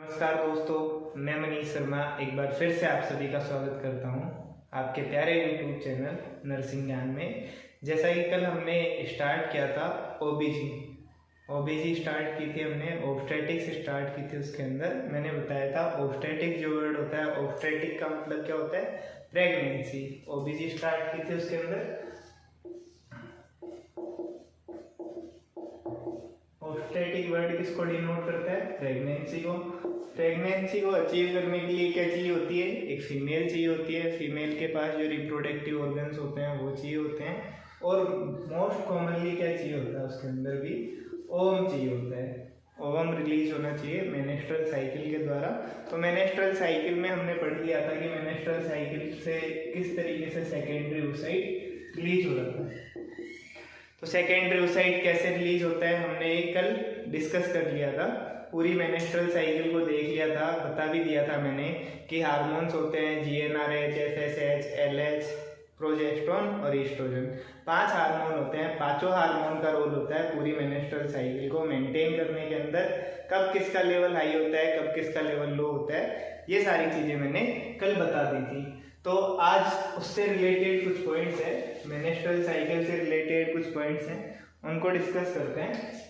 नमस्कार दोस्तों, मैं मनीष शर्मा एक बार फिर से आप सभी का स्वागत करता हूं आपके प्यारे यूट्यूब चैनल नर्सिंग ज्ञान में। जैसा कि कल हमने स्टार्ट किया था ओबीजी स्टार्ट की थी, हमने ऑब्स्टेटिक्स स्टार्ट की थी। उसके अंदर मैंने बताया था ऑब्स्टेटिक जो वर्ड होता है, ऑब्स्टेटिक का मतलब क्या होता है? प्रेगनेंसी। ओबीजी स्टार्ट की थी, उसके अंदर ऑब्स्टेटिक वर्ड किसको डिनोट करता है? प्रेगनेंसी को। प्रेगनेंसी को अचीव करने के लिए क्या चाहिए होती है? एक फीमेल चाहिए होती है। फीमेल के पास जो रिप्रोडक्टिव ऑर्गन्स होते हैं वो चाहिए होते हैं। और मोस्ट कॉमनली क्या चाहिए होता है? उसके अंदर भी ओवम चाहिए होता है। ओवम रिलीज होना चाहिए मेनेस्ट्रल साइकिल के द्वारा। तो मेनेस्ट्रल साइकिल में हमने पढ़ लिया था कि मेनेस्ट्रल साइकिल से किस तरीके से सेकेंडरी oocyte रिलीज हो रहा था। तो सेकेंडरी oocyte कैसे रिलीज होता है हमने कल डिस्कस कर लिया था। पूरी मेनेस्ट्रल साइकिल को देख लिया था, बता भी दिया था मैंने कि हार्मोन्स होते हैं GnRH, FSH, LH, प्रोजेस्टेरोन और ईस्ट्रोजन। 5 हार्मोन होते हैं। पांचों हार्मोन का रोल होता है पूरी मेनेस्ट्रल साइकिल को मेंटेन करने के अंदर। कब किसका लेवल हाई होता है, कब किसका लेवल लो होता है, ये सारी चीजें मैंने कल बता दी थी। तो आज उससे रिलेटेड कुछ पॉइंट्स है, मेनेस्ट्रल साइकिल से रिलेटेड कुछ पॉइंट्स हैं, उनको डिस्कस करते हैं।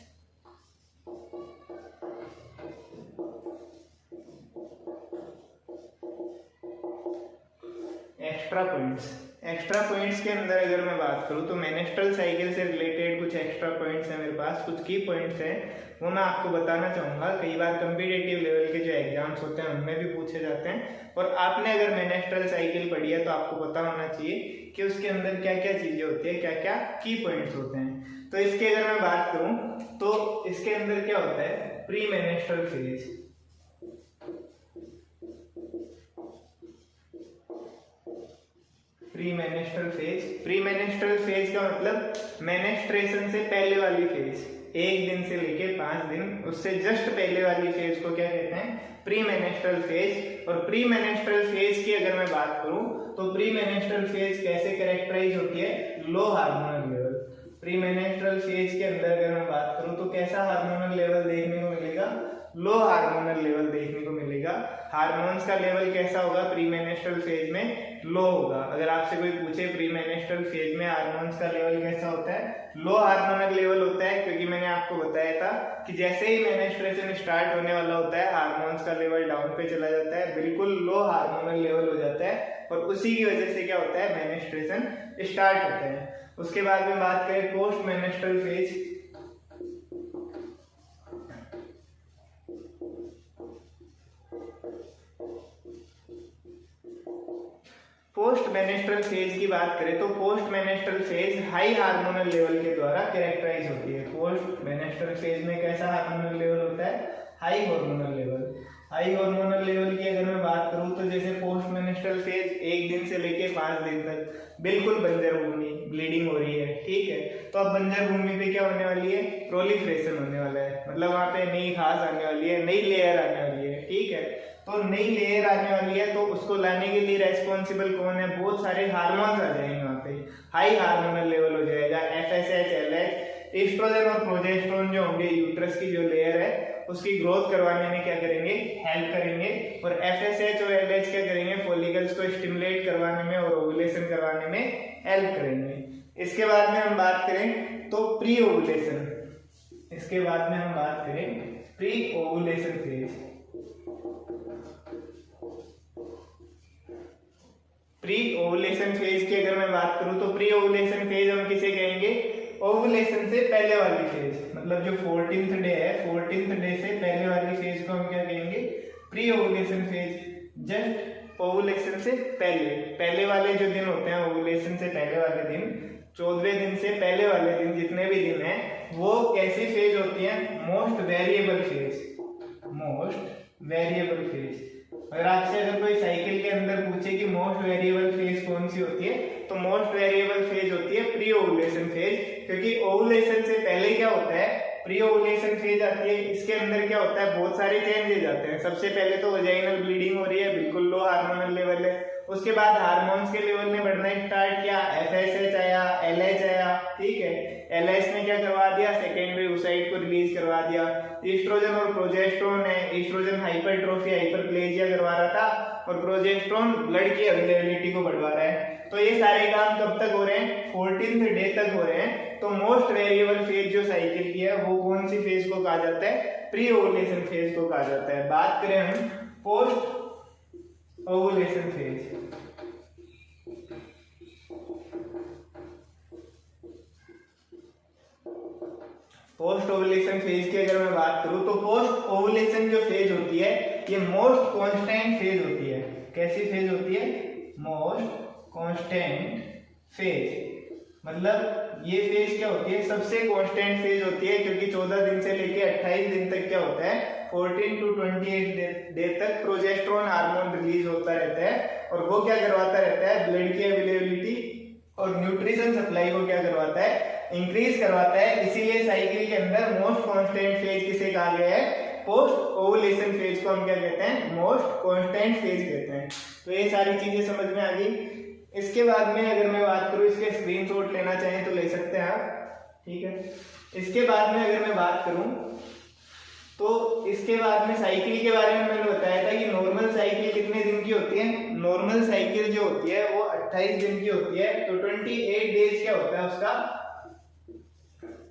एक्स्ट्रा पॉइंट्स के अंदर अगर मैं बात करूं तो मेनेस्ट्रल साइकिल से रिलेटेड कुछ एक्स्ट्रा पॉइंट्स हैं मेरे पास, कुछ की पॉइंट्स हैं, वो मैं आपको बताना चाहूंगा। कई बार कॉम्पिटिटिव लेवल के जो एग्जाम्स होते हैं उनमें भी पूछे जाते हैं। और आपने अगर मेनेस्ट्रल साइकिल पढ़ी है तो आपको पता होना चाहिए कि उसके अंदर क्या क्या चीजें होती है, क्या क्या की पॉइंट्स होते हैं। तो इसकी अगर मैं बात करूं तो इसके अंदर क्या होता है? Pre menstrual phase. Pre menstrual phase का मतलब मेनेस्ट्रेशन से पहले वाली फेज, 1 दिन से लेके 5 दिन, उससे जस्ट पहले वाली फेज को क्या कहते हैं? Pre menstrual phase. और प्री मेनेस्ट्रल फेज की अगर मैं बात करूं तो प्री मेनेस्ट्रल फेज कैसे कैरेक्टराइज होती है? Low hormonal level. Pre menstrual phase के अंदर अगर मैं बात करूं तो कैसा हार्मोनल लेवल देखने को मिलेगा? लो हार्मोनल लेवल देखने को मिलेगा। हार्मोन्स का लेवल कैसा होगा प्री मेनेस्ट्रल फेज में? लो होगा। अगर आपसे कोई पूछे प्री मेनेस्ट्रल फेज में हार्मोन्स का लेवल कैसा होता है? लो हार्मोनल लेवल होता है, क्योंकि मैंने आपको बताया था कि जैसे ही मेनेस्ट्रेशन स्टार्ट होने वाला होता है हार्मोन्स का लेवल डाउन पे चला जाता है, बिल्कुल लो हार्मोनल लेवल हो जाता है, और उसी की वजह से क्या होता है? मेनेस्ट्रेशन स्टार्ट होता है। उसके बाद में बात करें post menstrual phase. Post menstrual phase की बात करें तो post menstrual phase high hormonal level के द्वारा कैरेक्टराइज होती है। पोस्ट मेनेस्ट्रल फेज में कैसा हार्मोनल लेवल होता है? High hormonal level. High hormonal level की अगर मैं बात करूं तो जैसे पोस्ट मेनेस्ट्रल फेज 1 दिन से लेके 5 दिन तक बिल्कुल बंजर भूमि, ब्लीडिंग हो रही है, ठीक है। तो अब बंजर भूमि पे क्या होने वाली है? प्रोलिफरेशन होने वाला है, मतलब वहां पे नई घास आने वाली है, नई लेयर आने वाली है, ठीक है। तो नई लेयर आने वाली है तो उसको लाने के लिए रेस्पॉन्सिबल कौन है? बहुत सारे हार्मोन्स आ जाएंगे वहां पे, हाई हार्मोनल लेवल हो जाएगा। FSH, LH, एस्ट्रोजन और प्रोजेस्टेरोन जो होंगे यूट्रस की जो लेयर है उसकी ग्रोथ करवाने में क्या करेंगे? हेल्प करेंगे। और FSH और LH क्या करेंगे? फॉलिकल्स को स्टिमुलेट करवाने में और ओवुलेशन करवाने में हेल्प करेंगे। इसके बाद में हम बात करें तो प्री ओवुलेशन। इसके बाद में हम बात करें pre ovulation phase. Pre ovulation phase की अगर मैं बात करूं तो प्री ओवुलेशन फेज हम किसे कहेंगे? ओवुलेशन से पहले वाली फेज, मतलब जो 14th डे है, 14th डे से पहले वाली फेज को हम क्या कहेंगे? Pre ovulation phase. Just ovulation से पहले वाले जो दिन होते हैं, ओवुलेशन से पहले वाले दिन, 14वें दिन से पहले वाले दिन, जितने भी दिन है वो कैसी फेज होती है? Most variable phase. Most variable phase. अगर आपसे अगर कोई साइकिल के अंदर पूछे कि मोस्ट वेरिएबल फेज कौन सी होती है, तो मोस्ट वेरिएबल फेज होती है प्री ओवुलेशन फेज, क्योंकि ओवुलेशन से पहले क्या होता है? प्री ओवुलेशन फेज आती है। इसके अंदर क्या होता है? बहुत सारे चेंजेस आते हैं। सबसे पहले तो वजाइनल ब्लीडिंग हो रही है, बिल्कुल लो हार्मोनल लेवल है। उसके बाद हार्मोन्स के लेवल ने बढ़ना स्टार्ट किया, FSH आया, LH आया, ठीक है। LH ने क्या करवा दिया, सेकेंडरी oocyte को रिलीज करवा दिया। ईस्ट्रोजन और प्रोजेस्टेरोन है, ईस्ट्रोजन हाइपरट्रोफी हाइपरप्लेजिया करवा रहा था और प्रोजेस्टेरोन ब्लड की अवेलेबिलिटी को बढ़वा रहा है। तो ये सारे काम कब तक हो रहे हैं, 14th डे तक हो रहे हैं। तो मोस्ट वेरिएबल फेज जो साइकिल की है वो कौन सी फेज को कहा जाता है, प्री ओवुलेशन फेज को कहा जाता है। बात करें हम post ovulation phase, post ovulation phase की अगर मैं बात करूं तो पोस्ट ओवुलेशन जो फेज होती है ये मोस्ट कांस्टेंट फेज होती है। कैसी फेज होती है, मोस्ट कांस्टेंट फेज। मतलब ये फेज क्या होती है, सबसे कांस्टेंट फेज होती है, क्योंकि 14 दिन से लेके 28 दिन तक क्या होता है, 14 to 28 डे तक प्रोजेस्टेरोन हार्मोन रिलीज होता रहता है और वो क्या करवाता रहता है, ब्लड की अवेलेबिलिटी और न्यूट्रिशन सप्लाई को क्या करवाता है, इंक्रीज करवाता है। इसीलिए साइकिल के अंदर मोस्ट कांस्टेंट फेज किसे कहा गया है, पोस्ट ओवुलेशन फेज को हम क्या कहते हैं, मोस्ट कांस्टेंट फेज कहते हैं। तो ये सारी चीजें समझ में आ गई। इसके बाद में अगर मैं बात करूं, इसके स्क्रीनशॉट लेना चाहें तो ले सकते हैं आप, ठीक है। इसके बाद में अगर मैं बात करूं तो इसके बाद में साइकिल के बारे में मैंने बताया था कि नॉर्मल साइकिल कितने दिन की होती है, नॉर्मल साइकिल जो होती है वो 28 दिन की होती है। तो 28 डेज क्या होता है उसका,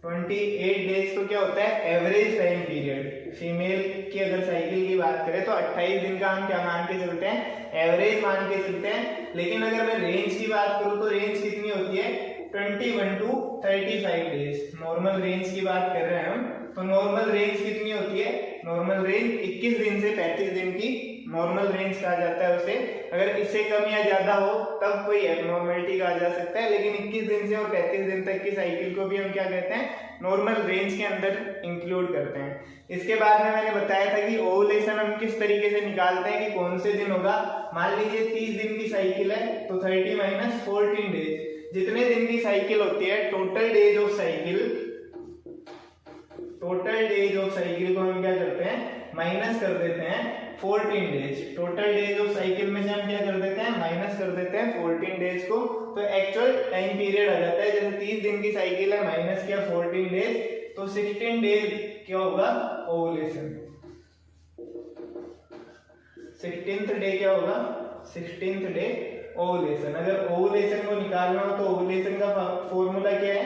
28 डेज तो क्या होता है एवरेज टाइम पीरियड। फीमेल की अगर साइकिल की बात करें तो 28 दिन का हम क्या मान के चलते हैं, एवरेज मान के चलते हैं। लेकिन अगर मैं रेंज की बात करूं तो रेंज कितनी होती है, 21 to 35 डेज। नॉर्मल रेंज की बात कर रहे हैं हम, तो नॉर्मल रेंज कितनी होती है, नॉर्मल रेंज 21 दिन से 35 दिन की नॉर्मल रेंज कहा जाता है उसे। अगर इससे कम या ज्यादा हो तब कोई एबनॉर्मलिटी कहा जा सकता है, लेकिन 21 दिन से और 35 दिन तक की साइकिल को भी हम क्या कहते हैं, नॉर्मल रेंज के अंदर इंक्लूड करते हैं। इसके बाद में मैंने बताया था कि ओवुलेशन हम किस तरीके से निकालते हैं कि कौन से दिन होगा। मान लीजिए 30 दिन की साइकिल है तो 30 - 14 डेज, जितने दिन की साइकिल होती है total days of cycle, total days of cycle को हम क्या करते हैं, माइनस कर देते हैं 14 days. Total days of cycle में से हम क्या कर देते हैं, माइनस कर देते हैं 14 डेज को, तो एक्चुअल टाइम पीरियड आ जाता है। जैसे 30 दिन की साइकिल है, माइनस किया 14 डेज, तो 16 डेज क्या होगा, ओवुलेशन। 16th डे क्या होगा, 16th डे ओवुलेशन। अगर ओवुलेशन को निकालना हो तो ओवुलेशन का फॉर्मूला क्या है,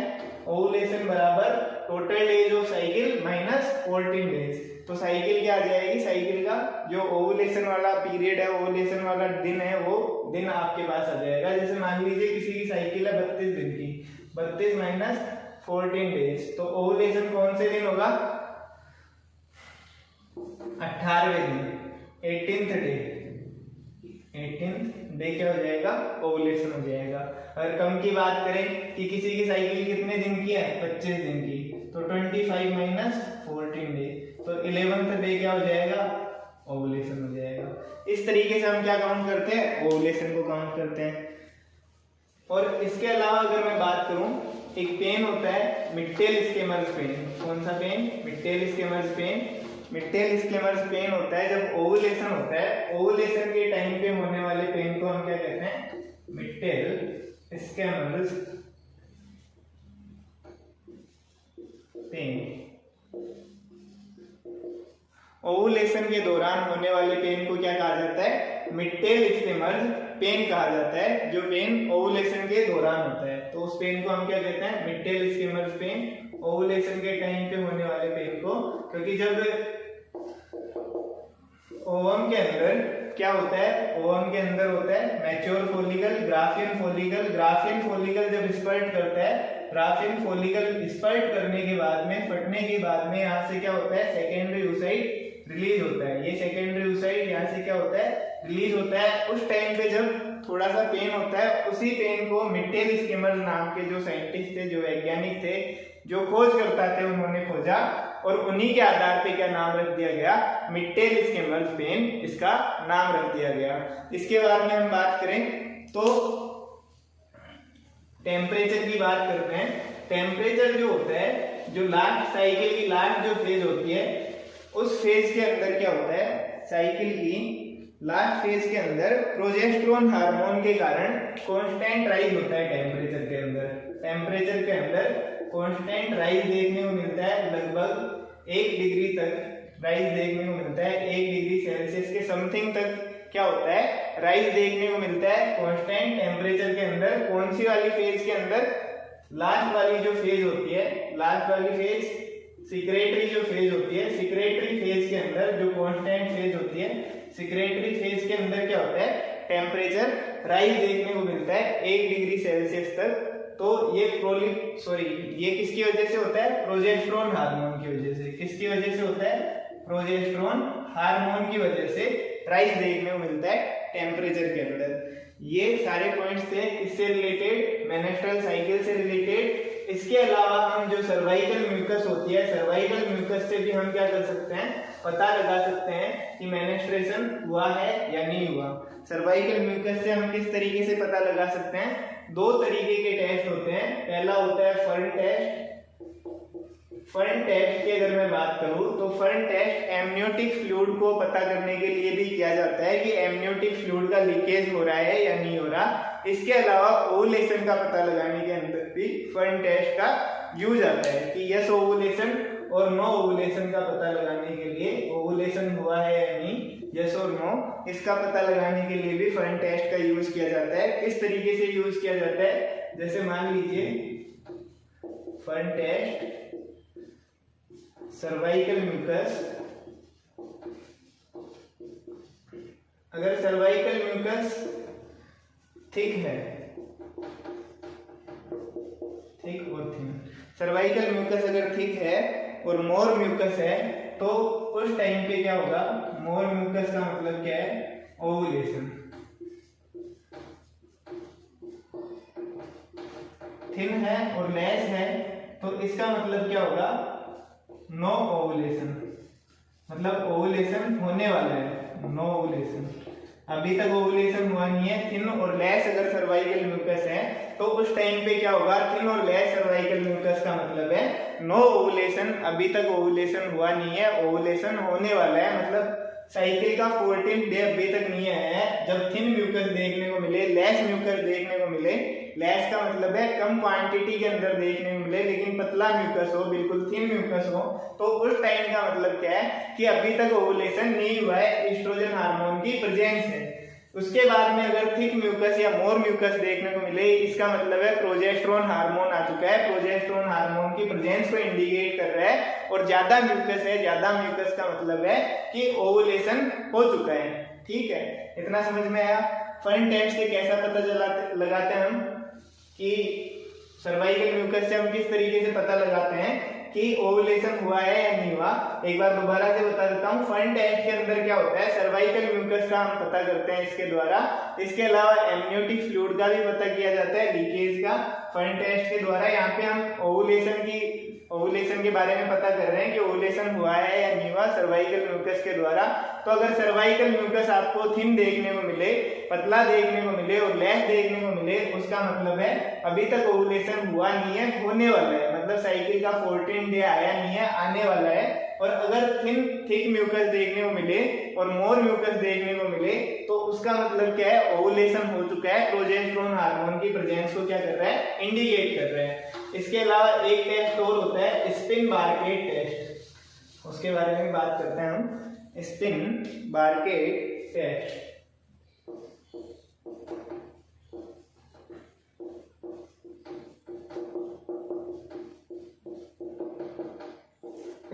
ओवुलेशन बराबर total days of cycle minus 14 days. तो साइकिल क्या आ जाएगी, साइकिल का जो ओवुलेशन वाला पीरियड है, ओवुलेशन वाला दिन है, वो दिन आपके पास आ जाएगा। जैसे मान लीजिए किसी की साइकिल है 32 दिन की, 32 - 14 डेज, तो ओवुलेशन कौन से दिन होगा, 18वें दिन, 18th डे। 18th डे क्या हो जाएगा, ओवुलेशन हो जाएगा। अगर कम की बात करें कि किसी की साइकिल कितने दिन की है, 25 दिन की, तो 25 - 14 डे, तो 11th डे क्या हो जाएगा, ओवुलेशन हो जाएगा। इस तरीके से हम क्या काउंट करते हैं, ओवुलेशन को काउंट करते हैं। और इसके अलावा अगर मैं बात करूं, एक पेन होता है मिट्टेल स्केमर्स पेन। कौन सा पेन, मिट्टेल स्केमर्स पेन। मिट्टेल स्केमर्स पेन होता है जब ओवुलेशन होता है, ओवुलेशन के टाइम पे होने वाले पेन को हम क्या कहते हैं, मिट्टेल स्केमर्स पेन। ओवुलेशन के दौरान होने वाले पेन को क्या कहा जाता है, मिट्टेल स्केमर्स पेन कहा जाता है, जो पेन ओवुलेशन के दौरान होता है। तो उस पेन को हम क्या कहते हैं, मिट्टेल स्केमर्स पेन। ओवुलेशन के टाइम पे होने वाले पेन को, क्योंकि जब ओवम के अंदर क्या होता है, ओवम के अंदर होता है mature follicle, Graafian follicle. Graafian follicle जब स्पर्ट करता है, ग्राफियन फॉलिकल स्पर्ट करने के बाद में, फटने के बाद में यहाँ से क्या होता है, सेकेंडरी oocyte रिलीज होता है। ये सेकेंडरी oocyte यहाँ से क्या होता है, रिलीज होता है। उस टाइम पे जब थोड़ा सा पेन होता है, उसी पेन को मिट्टेल स्केमर्स नाम के जो साइंटिस्ट थे, जो वैज्ञानिक थे, जो खोजकर्ता थे, उन्होंने खोजा और उन्हीं के आधार पे क्या नाम रख दिया गया, मिट्टेल स्केमर्स पेन, इसका नाम रख दिया गया। इसके बारे में हम बात करें तो टेम्परेचर की बात करते हैं। टेम्परेचर जो होता है, जो लास्ट साइकिल की लास्ट जो फेज होती है, उस फेज के अंदर क्या होता है, साइकिल की लास्ट फेज के अंदर प्रोजेस्टेरोन हार्मोन के कारण कांस्टेंट राइज होता है टेम्परेचर के अंदर। टेम्परेचर के अंदर कांस्टेंट राइज देखने को मिलता है, लगभग 1 डिग्री तक राइज देखने को मिलता है। 1 डिग्री सेल्सियस के समथिंग तक क्या होता है, राइज देखने को मिलता है कांस्टेंट टेम्परेचर के अंदर। कौन सी वाली फेज के अंदर? लास्ट वाली जो फेज होती है, लास्ट वाली फेज सिक्रेटरी जो फेज होती है, सिक्रेटरी फेज के अंदर जो कांस्टेंट फेज होती है, सिक्रेटरी फेज के अंदर क्या होता है, टेम्परेचर राइज देखने को मिलता है 1 डिग्री सेल्सियस तक। तो ये ये किसकी वजह से होता है? प्रोजेस्टेरोन हार्मोन की वजह से। किसकी वजह से होता है? प्रोजेस्टेरोन हार्मोन की वजह से राइज देखने को मिलता है टेम्परेचर के अंदर। ये सारे पॉइंट्स थे इससे रिलेटेड, मेंस्ट्रुअल साइकिल से रिलेटेड। इसके अलावा हम जो सर्वाइकल म्यूकस होती है, सर्वाइकल म्यूकस से भी हम क्या कर सकते हैं, पता लगा सकते हैं कि मेंस्ट्रुएशन हुआ है या नहीं हुआ। सर्वाइकल म्यूकस से हम किस तरीके से पता लगा सकते हैं? 2 तरीके के टेस्ट होते हैं। पहला होता है फर्न टेस्ट। फर्न टेस्ट की अगर मैं बात करूं तो फर्न टेस्ट एमनियोटिक फ्लूइड को पता करने के लिए भी किया जाता है कि एमनियोटिक फ्लूइड का लीकेज हो रहा है या नहीं हो रहा। इसके अलावा ओवुलेशन का पता लगाने के अंदर भी फर्न टेस्ट का यूज आता है कि यस ओवुलेशन और नो ओवुलेशन का पता लगाने के लिए, ओवुलेशन हुआ है या नहीं, यस और नो, इसका पता लगाने के लिए भी फर्न टेस्ट का यूज किया जाता है। किस तरीके से यूज किया जाता है? जैसे मान लीजिए फर्न टेस्ट सर्वाइकल म्यूकस, अगर सर्वाइकल म्यूकस थिक है, थिक और थिन, सर्वाइकल म्यूकस अगर थिक है और मोर म्यूकस है तो उस टाइम पे क्या होगा? मोर म्यूकस का मतलब क्या है? ओवुलेशन। थिन है और लेस है तो इसका मतलब क्या होगा? नो ओवुलेशन, मतलब ओवुलेशन होने वाला है, नो ओवुलेशन। अभी तक ओवुलेशन हुआ नहीं है। थिन और लेस अगर सर्वाइकल म्यूकस है तो उस टाइम पे क्या होगा? थिन और लेस सर्वाइकल म्यूकस का मतलब है नो ओवुलेशन, अभी तक ओवुलेशन हुआ नहीं है, ओवुलेशन होने वाला है, मतलब साइकिल का 14 डे अभी तक नहीं आया है। जब थिन म्यूकस देखने को मिले, लेस म्यूकस देखने को मिले, लेस का मतलब है कम क्वांटिटी के अंदर देखने को मिले लेकिन पतला म्यूकस हो, बिल्कुल थिन म्यूकस हो, तो उस टाइम का मतलब क्या है कि अभी तक ओवुलेशन नहीं हुआ है, एस्ट्रोजन हार्मोन की प्रेजेंस है। उसके बाद में अगर थिक म्यूकस या मोर म्यूकस देखने को मिले, इसका मतलब है प्रोजेस्टेरोन हार्मोन आ चुका है, प्रोजेस्टेरोन हार्मोन की प्रेजेंस को इंडिकेट कर रहा है। और ज्यादा म्यूकस है, ज्यादा म्यूकस का मतलब है कि ओवुलेशन हो चुका है। ठीक है, इतना समझ में आया? फर्न टेस्ट से कैसा पता लगाते हैं हम कि सर्वाइकल म्यूकस से हम किस तरीके से पता लगाते हैं कि ओवुलेशन हुआ है या नहीं हुआ। एक बार दोबारा से बता देता हूँ। फर्न टेस्ट के अंदर क्या होता है? सर्वाइकल म्यूकस का हम पता करते हैं इसके द्वारा। इसके अलावा एमनियोटिक फ्लूइड का भी पता किया जाता है, लीकेज का, फर्न टेस्ट के द्वारा। यहाँ पे हम ओवुलेशन के बारे में पता कर रहे हैं कि ओवुलेशन हुआ है या नहीं हुआ सर्वाइकल म्यूकस के द्वारा। तो अगर सर्वाइकल म्यूकस आपको थिन देखने को मिले, पतला देखने को मिले और लेस देखने को मिले, उसका मतलब है अभी तक ओवुलेशन हुआ नहीं है, होने वाला है, मतलब साइकिल का 14 डे आया नहीं है, आने वाला है। और अगर थिक म्यूकस देखने को मिले और मोर म्यूकस देखने को मिले तो उसका मतलब क्या है? ओवुलेशन हो चुका है, प्रोजेस्टेरोन हार्मोन की प्रेजेंस को क्या कर रहा है? इंडिकेट कर रहा है। इसके अलावा एक टेस्ट और होता है स्पिन बारकेट टेस्ट, उसके बारे में बात करते हैं हम। स्पिन बारकेट टेस्ट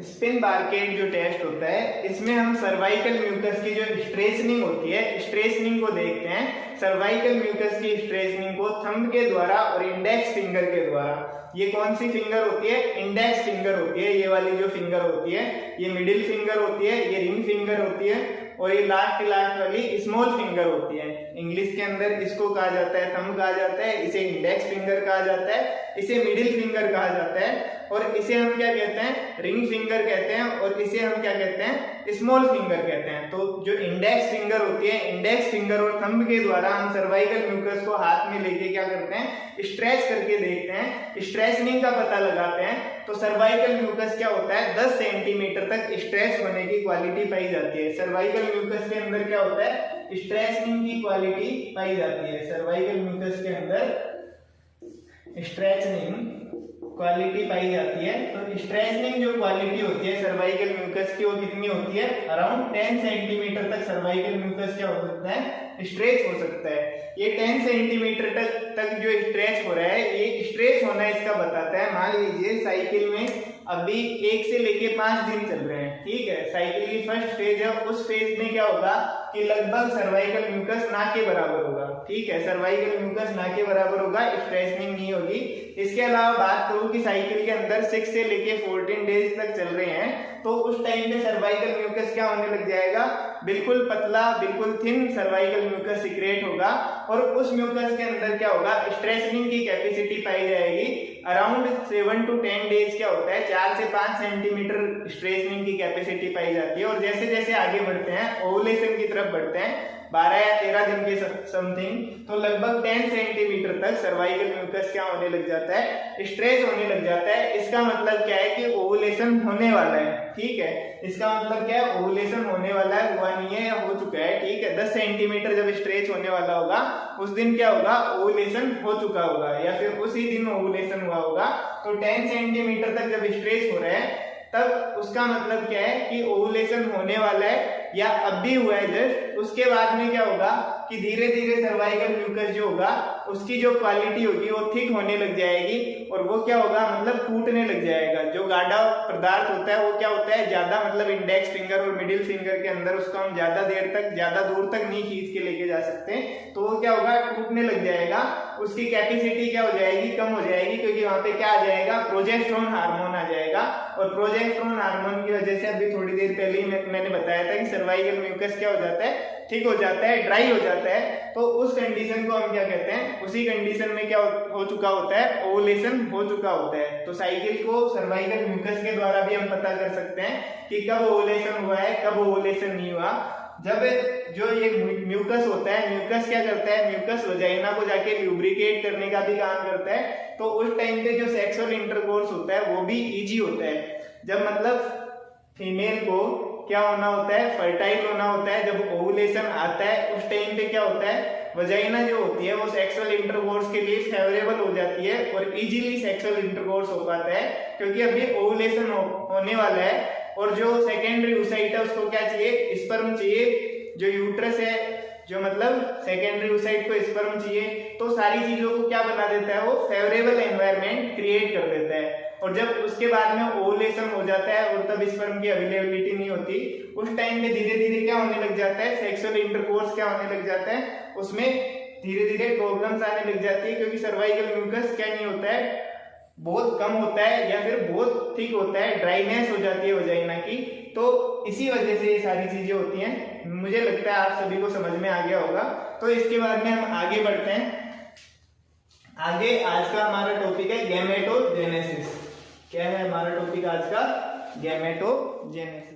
स्पिन बारकेट जो टेस्ट होता है, इसमें हम सर्वाइकल म्यूकस की जो स्ट्रेचनिंग होती है, स्ट्रेचनिंग को देखते हैं। सर्वाइकल म्यूकस की स्ट्रेचनिंग को थंब के द्वारा और इंडेक्स फिंगर के द्वारा। ये कौन सी फिंगर होती है? इंडेक्स फिंगर होती है। ये वाली जो फिंगर होती है ये मिडिल फिंगर होती है, ये रिंग फिंगर होती है, और ये लास्ट वाली स्मॉल फिंगर होती है। इंग्लिश के अंदर इसको कहा जाता है थंब कहा जाता है, इसे इंडेक्स फिंगर कहा जाता है, इसे मिडिल फिंगर कहा जाता है, और इसे हम क्या कहते हैं? रिंग फिंगर कहते हैं, और इसे हम क्या कहते हैं? स्मॉल फिंगर कहते हैं। तो जो इंडेक्स फिंगर होती है, इंडेक्स फिंगर और थंब के द्वारा हम सर्वाइकल म्यूकस को हाथ में लेके क्या करते हैं, स्ट्रेच करके देखते हैं, स्ट्रेचनिंग का पता लगाते हैं। तो सर्वाइकल म्यूकस क्या होता है, 10 सेंटीमीटर तक स्ट्रेच होने की क्वालिटी पाई जाती है। सर्वाइकल म्यूकस के अंदर क्या होता है, स्ट्रेचनिंग की क्वालिटी पाई जाती है। सर्वाइकल म्यूकस के अंदर स्ट्रेचनिंग क्वालिटी पाई जाती है। तो स्ट्रेचनिंग जो क्वालिटी होती है सर्वाइकल म्यूकस की, वो कितनी होती है, अराउंड 10 सेंटीमीटर तक सर्वाइकल म्यूकस क्या हो सकता है, स्ट्रेच हो सकता है। ये 10 सेंटीमीटर तक जो स्ट्रेच हो रहा है, ये स्ट्रेच होना इसका बताता है। मान लीजिए साइकिल में अभी 1 से लेके 5 दिन चल रहे हैं, ठीक है, साइकिल की फर्स्ट फेज है, उस फेज में क्या होगा कि लगभग सर्वाइकल म्यूकस ना के बराबर होगा, ठीक है, सर्वाइकल म्यूकस ना के बराबर होगा, स्ट्रेचनिंग नहीं होगी। इसके अलावा बात करूं कि साइकिल के अंदर 6 से लेके 14 डेज तक चल रहे हैं, तो उस टाइम पे सर्वाइकल म्यूकस क्या होने लग जाएगा, बिल्कुल पतला, बिल्कुल थिन सर्वाइकल म्यूकस सीक्रेट होगा। और उस म्यूकस के अंदर क्या होगा, स्ट्रेचनिंग की कैपेसिटी पाई जाएगी। अराउंड 7 to 10 डेज क्या होता है, 4 से 5 सेंटीमीटर स्ट्रेचनिंग की कैपेसिटी पाई जाती है। और जैसे जैसे आगे बढ़ते हैं, ओवुलेशन की तरफ बढ़ते हैं, 12 या 13 दिन के समथिंग, तो लगभग 10 सेंटीमीटर तक सर्वाइकल म्यूकस क्या होने लग जाता है, स्ट्रेच होने लग जाता है। इसका मतलब क्या है कि ओवुलेशन होने वाला है, ठीक है, इसका मतलब क्या है, ओवुलेशन होने वाला है, हुआ नहीं है या हो चुका है, ठीक है। 10 सेंटीमीटर जब स्ट्रेच होने वाला होगा, उस दिन क्या होगा, ओवुलेशन हो चुका होगा, या फिर उसी दिन ओवुलेशन हुआ होगा। तो 10 सेंटीमीटर तक जब स्ट्रेच हो रहा है, तब उसका मतलब क्या है कि ओवुलेशन होने वाला है या अब भी हुआ है जस्ट। उसके बाद में क्या होगा कि धीरे धीरे सर्वाइकल म्यूकस जो होगा, उसकी जो क्वालिटी होगी वो थिक होने लग जाएगी, और वो क्या होगा, मतलब फूटने लग जाएगा। जो गाढ़ा पदार्थ होता है वो क्या होता है, ज्यादा मतलब इंडेक्स फिंगर और मिडिल फिंगर के अंदर उसको हम ज्यादा देर तक, ज्यादा दूर तक नहीं खींच के लेके जा सकते, तो वो क्या होगा, टूटने लग जाएगा। उसकी कैपेसिटी क्या हो जाएगी, कम हो जाएगी, क्योंकि वहां पे क्या आ जाएगा, प्रोजेस्टेरोन हार्मोन आ जाएगा। और प्रोजेस्टेरोन हार्मोन की वजह से अभी थोड़ी देर पहले ही मैंने बताया था कि सर्वाइकल म्यूकस क्या हो जाता है, ठीक हो जाता है, ड्राई हो जाता है। तो उस कंडीशन को हम क्या कहते हैं, उसी कंडीशन में क्या हो चुका होता है, ओवुलेशन हो चुका होता है। तो साइकिल को सर्वाइकल म्यूकस के द्वारा भी हम पता कर सकते हैं कि कब ओवुलेशन हुआ है, कब ओवुलेशन नहीं हुआ। जब जो ये म्यूकस होता है, म्यूकस क्या करता है, म्यूकस वजाइना को जाके ल्यूब्रिकेट करने का भी काम करता है। तो उस टाइम पे जो सेक्सुअल इंटरकोर्स होता है वो भी इजी होता है। जब मतलब फीमेल को क्या होना होता है, फर्टाइल होना होता है, जब ओवुलेशन आता है उस टाइम पे क्या होता है, वजाइना जो होती है वो सेक्सुअल इंटरकोर्स के लिए फेवरेबल हो जाती है और इजीली सेक्सुअल इंटरकोर्स हो पाता है, क्योंकि अभी ओवुलेशन होने वाला है। और जो सेकेंडरी ओसाइट है उसको क्या चाहिए, स्पर्म चाहिए। जो यूट्रस है, जो मतलब सेकेंडरी ओसाइट को स्पर्म चाहिए। तो सारी चीजों को क्या बना देता है, वो फेवरेबल एनवायरनमेंट क्रिएट कर देता है। और जब उसके बाद में ओवुलेशन हो जाता है और तब स्पर्म की अवेलेबिलिटी नहीं होती, उस टाइम में धीरे धीरे क्या होने लग जाता है, सेक्सुअल इंटरकोर्स क्या होने लग जाता है, उसमें धीरे धीरे प्रॉब्लम्स आने लग जाती है, क्योंकि सर्वाइकल म्यूकस क्या नहीं होता है, बहुत कम होता है या फिर बहुत थिक होता है, ड्राइनेस हो जाती है वजाइना की। तो इसी वजह से ये सारी चीजें होती हैं। मुझे लगता है आप सभी को समझ में आ गया होगा। तो इसके बाद में हम आगे बढ़ते हैं। आगे आज का हमारा टॉपिक है गैमेटोजेनेसिस। क्या है हमारा टॉपिक आज का, गैमेटोजेनेसिस।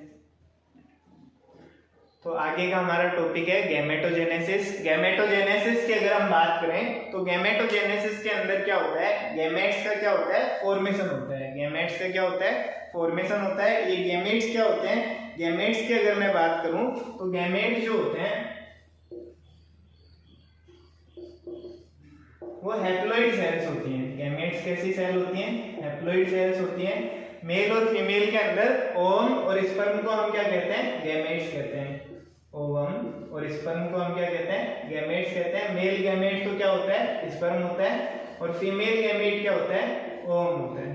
तो आगे का हमारा टॉपिक है गैमेटोजेनेसिस। गैमेटोजेनेसिस की अगर हम बात करें तो गैमेटोजेनेसिस के अंदर क्या होता है, गैमेट्स का क्या होता है, फॉर्मेशन होता है। गैमेट्स का क्या होता है, फॉर्मेशन होता है। ये गैमेट्स क्या होते हैं, गैमेट्स की अगर मैं बात करूं तो गैमेट्स जो होते हैं वो हैप्लॉइड सेल्स होती हैं। गैमेट्स कैसी सेल होती हैं, हैप्लॉइड सेल्स होती हैं। मेल और फीमेल के अंदर ओवम और स्पर्म को हम क्या कहते हैं, गैमेट्स कहते हैं। ओवम और स्पर्म को हम क्या कहते हैं, गैमेट्स कहते हैं। मेल गैमेट तो क्या होता है, स्पर्म होता है, और फीमेल गैमेट क्या होता है, ओवम होता है,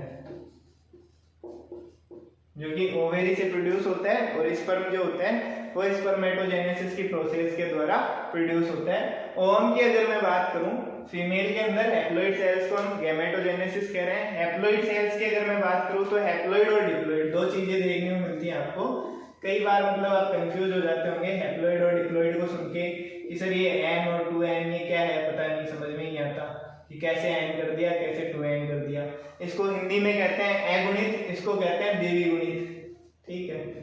जो कि ओवेरी से प्रोड्यूस होता है। और स्पर्म जो होता है वो स्पर्मेटोजेनेसिस की प्रोसेस के द्वारा प्रोड्यूस होता है। ओवम की अगर मैं बात करूं, फीमेल के अंदर हैप्लॉइड सेल्स को हम गैमेटोजेनेसिस कह रहे हैं। हैप्लॉइड सेल्स की अगर मैं बात करूं तो हैप्लॉइड और डिप्लॉइड दो चीजें देखने को मिलती हैं आपको। कई बार मतलब आप कंफ्यूज हो जाते होंगे हैप्लॉइड और डिप्लॉइड को सुन के कि सर ये एन और 2n ये क्या है, पता नहीं, समझ में नहीं आता कि कैसे एन कर दिया, कैसे 2n कर दिया। इसको हिंदी में कहते हैं अगुणित, इसको कहते हैं द्विगुणित, ठीक है।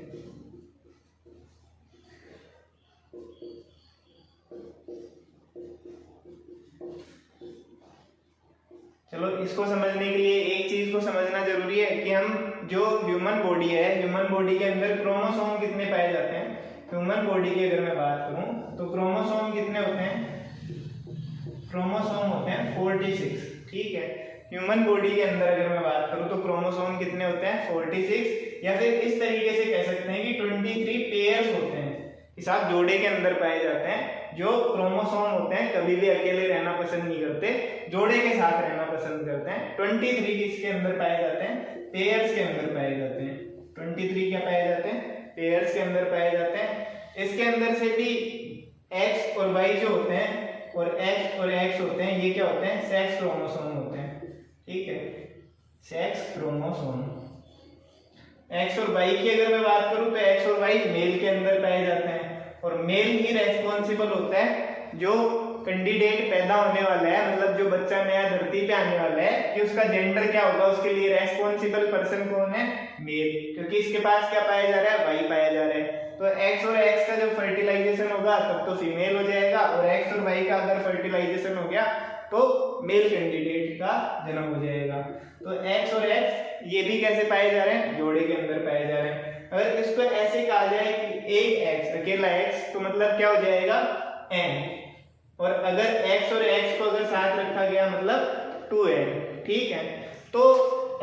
चलो इसको समझने के लिए एक चीज को समझना जरूरी है कि हम जो ह्यूमन बॉडी है, ह्यूमन बॉडी के अंदर क्रोमोसोम कितने पाए जाते हैं। ह्यूमन बॉडी की अगर मैं बात करूं तो क्रोमोसोम कितने होते हैं, क्रोमोसोम होते हैं 46, ठीक है। ह्यूमन बॉडी के अंदर अगर मैं बात करूं तो क्रोमोसोम कितने होते हैं 46, या फिर इस तरीके से कह सकते हैं कि 23 पेयर्स होते हैं, इस आप जोड़े के अंदर पाए जाते हैं। जो क्रोमोसोम होते हैं कभी भी अकेले रहना पसंद नहीं करते, जोड़े के साथ रहना पसंद करते हैं। 23 किसके अंदर पाए जाते हैं, पेयर्स के अंदर पाए जाते हैं। 23 क्या पाए जाते हैं, पेयर्स के अंदर पाए जाते हैं। इसके अंदर से भी एक्स और वाई जो होते हैं और एक्स होते हैं, ये क्या होते हैं, सेक्स क्रोमोसोम होते हैं, ठीक है, सेक्स क्रोमोसोम। एक्स और वाई की अगर मैं बात करूं तो एक्स और वाई मेल के अंदर पाए जाते हैं, और मेल ही रेस्पॉन्सिबल होता है जो कैंडिडेट पैदा होने वाला है, मतलब जो बच्चा नया धरती पे आने वाला है, कि उसका जेंडर क्या होगा, उसके लिए रेस्पॉन्सिबल पर्सन कौन है, मेल, क्योंकि इसके पास क्या पाया जा रहा है, वाई पाया जा रहा है। तो एक्स और एक्स का जब फर्टिलाइजेशन होगा तब तो फीमेल हो जाएगा, और एक्स और वाई का अगर फर्टिलाइजेशन हो गया तो मेल कैंडिडेट का जन्म हो जाएगा। तो एक्स और एक्स ये भी कैसे पाए जा रहे हैं, जोड़े के अंदर पाए जा रहे हैं। अगर इसको ऐसे कहा जाए कि एक एक्स, अकेला एक्स, तो मतलब क्या हो जाएगा, एन, और अगर एक्स और एक्स को अगर साथ रखा गया मतलब 2n, ठीक है। तो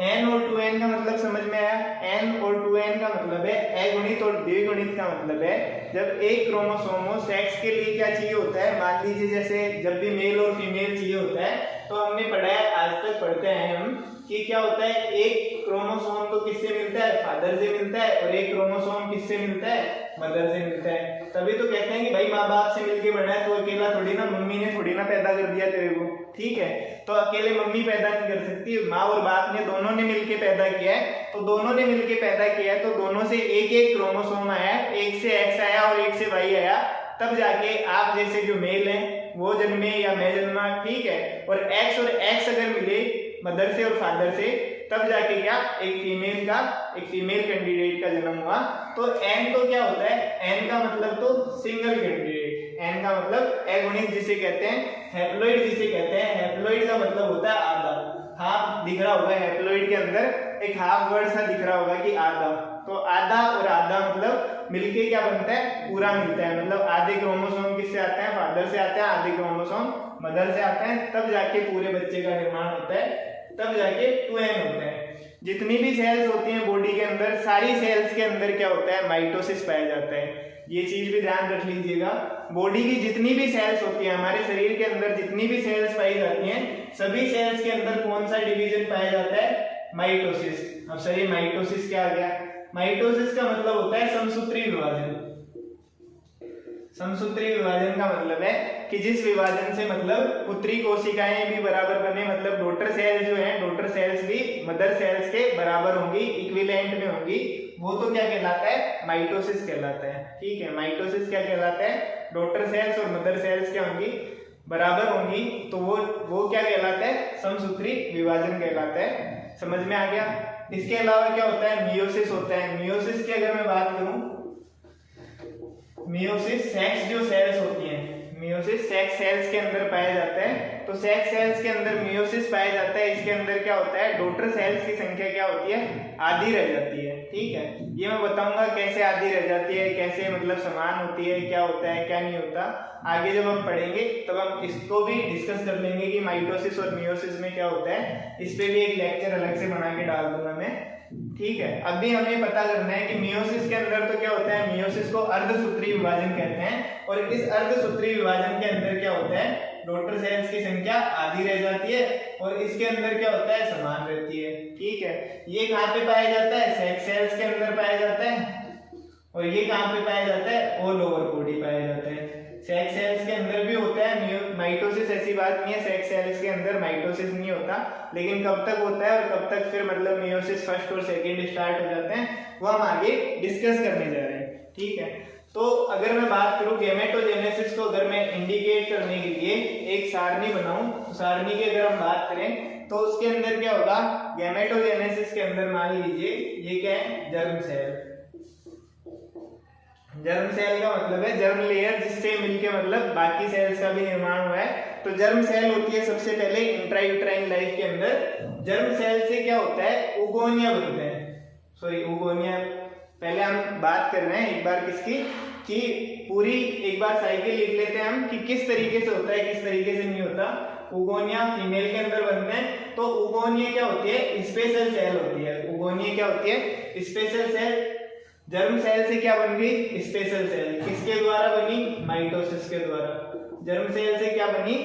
n और 2n का मतलब समझ में आया। n और 2n का मतलब है अगुणित और द्विगुणित का मतलब है जब एक क्रोमोसोम हो, सेक्स के लिए क्या चाहिए होता है, मान लीजिए जैसे जब भी मेल और फीमेल चाहिए होता है तो हमने पढ़ा है, आज तक पढ़ते हैं हम कि क्या होता है, एक क्रोमोसोम तो किससे मिलता है, फादर से मिलता है, और एक क्रोमोसोम किससे मिलता है, मदर से मिलता है। तभी तो कहते हैं कि भाई माँ बाप से मिलके बना है, तो अकेला थोड़ी ना, मम्मी ने थोड़ी ना पैदा कर दिया तेरे को, ठीक है। तो अकेले मम्मी पैदा नहीं कर सकती, माँ और बाप ने दोनों ने मिलके पैदा किया है। तो दोनों ने मिलके पैदा किया है तो दोनों से एक एक क्रोमोसोम आया, एक से एक्स आया और एक से वाई आया, तब जाके आप जैसे जो मेल है वो जन्मे या मैं जन्मा, ठीक है। और एक्स अगर मिले मदर से और फादर से, तब जाके क्या एक फीमेल कैंडिडेट का जन्म हुआ। तो एन तो क्या होता है, एन का मतलब तो सिंगल कैंडिडेट, एन का मतलब अगुणित जिसे कहते हैं, हैप्लॉइड जिसे कहते हैं। हैप्लॉइड का मतलब होता है आधा, हाफ दिख रहा होगा हैप्लॉइड के अंदर, एक हाफ वर्ड सा दिख रहा होगा कि आधा। तो आधा और आधा मतलब मिलके क्या बनता है, पूरा मिलता है। मतलब आधे क्रोमोसोम किससे आते हैं, फादर से आते हैं, आधे क्रोमोसोम मदर से आते हैं, तब जाके पूरे बच्चे का निर्माण होता है, तब जाके 2n होता है। जितनी भी सेल्स होती हैं बॉडी के अंदर, सारी सेल्स के अंदर क्या होता है, माइटोसिस पाया जाता है। ये चीज भी ध्यान रख लीजिएगा, बॉडी की जितनी भी सेल्स होती है, हमारे शरीर के अंदर जितनी भी सेल्स पाई जाती हैं, सभी सेल्स के अंदर कौन सा डिवीजन पाया जाता है, माइटोसिस। अब सही, माइटोसिस क्या आ गया, माइटोसिस का मतलब होता है समसूत्री विभाजन। समसूत्री विभाजन का मतलब है कि जिस विभाजन से मतलब पुत्री कोशिकाएं भी बराबर बने, मतलब डॉटर सेल जो है, डॉटर सेल्स भी मदर सेल्स के बराबर होंगी, इक्विवेलेंट में होंगी, वो तो क्या कहलाता है, माइटोसिस कहलाता है, ठीक है। माइटोसिस क्या कहलाता है, डॉटर सेल्स और मदर सेल्स क्या होंगी, बराबर होंगी, तो वो क्या कहलाता है, समसूत्री विभाजन कहलाता है। समझ में आ गया। इसके अलावा क्या होता है, मियोसिस होता है। मियोसिस की अगर मैं बात करूं, मियोसिस सेक्स जो सेल्स होती हैं, मियोसिस सेक्स सेल्स के अंदर पाया जाता है। तो सेक्स सेल्स के अंदर मियोसिस पाया जाता है। इसके अंदर क्या होता है, डॉटर सेल्स की संख्या क्या होती है, आधी रह जाती है, ठीक है। ये मैं बताऊंगा कैसे आधी रह जाती है, कैसे मतलब समान होती है, क्या होता है क्या नहीं होता, आगे जब हम पढ़ेंगे तब हम इसको भी डिस्कस कर लेंगे कि माइटोसिस और मियोसिस में क्या होता है। इस पे भी एक लेक्चर अलग से बना के डाल दूंगा मैं, ठीक है। अभी हमें पता करना है कि मियोसिस के अंदर तो क्या होता है, मियोसिस को अर्धसूत्री विभाजन कहते हैं, और इस अर्धसूत्री विभाजन के अंदर क्या होता है, डॉटर सेल्स की संख्या आधी रह जाती है, और इसके अंदर क्या होता है, समान रहती है, ठीक है। ये कहाँ पे पाया जाता है, सेक्स सेल्स के अंदर पाया जाता है, और ये कहाँ पे पाया जाता है, ऑल ओवर बॉडी पाया जाता है। सेक्स सेल्स के अंदर भी होता है माइटोसिस, ऐसी बात नहीं है सेक्स सेल्स के अंदर माइटोसिस नहीं होता, लेकिन कब तक होता है और कब तक फिर मतलब मियोसिस फर्स्ट और सेकंड स्टार्ट हो जाते हैं, वो हम आगे डिस्कस करने जा रहे हैं, ठीक है। तो अगर मैं बात करूं गैमेटोजेनेसिस को, अगर मैं इंडिकेट करने के लिए एक सारणी बनाऊं, तो सारणी की अगर हम बात करें तो उसके अंदर क्या होगा, गैमेटोजेनेसिस के अंदर मान लीजिए ये क्या है, जर्म सेल, जर्म सेल का मतलब है जर्म लेयर, जिससे मिलके मतलब बाकी सेल्स का भी निर्माण हुआ है। तो जर्म सेल होती है सबसे पहले इंट्रायूट्राइन लाइफ के अंदर। जर्म सेल से क्या होता है, ओगोनिया बनते हैं, सॉरी ओगोनिया। पहले हम बात कर रहे हैं एक बार किसकी, कि पूरी एक बार साइकिल लिख लेते हैं हम कि किस तरीके से होता है, किस तरीके से नहीं होता। ओगोनिया फीमेल के अंदर बनते हैं। तो ओगोनिया क्या होती है, स्पेशल सेल होती है। ओगोनिया क्या होती है, स्पेशल सेल। जर्म सेल से क्या बन गई, स्पेशल सेल। किसके द्वारा बनी, माइटोसिस के द्वारा। जर्म सेल से क्या बनी,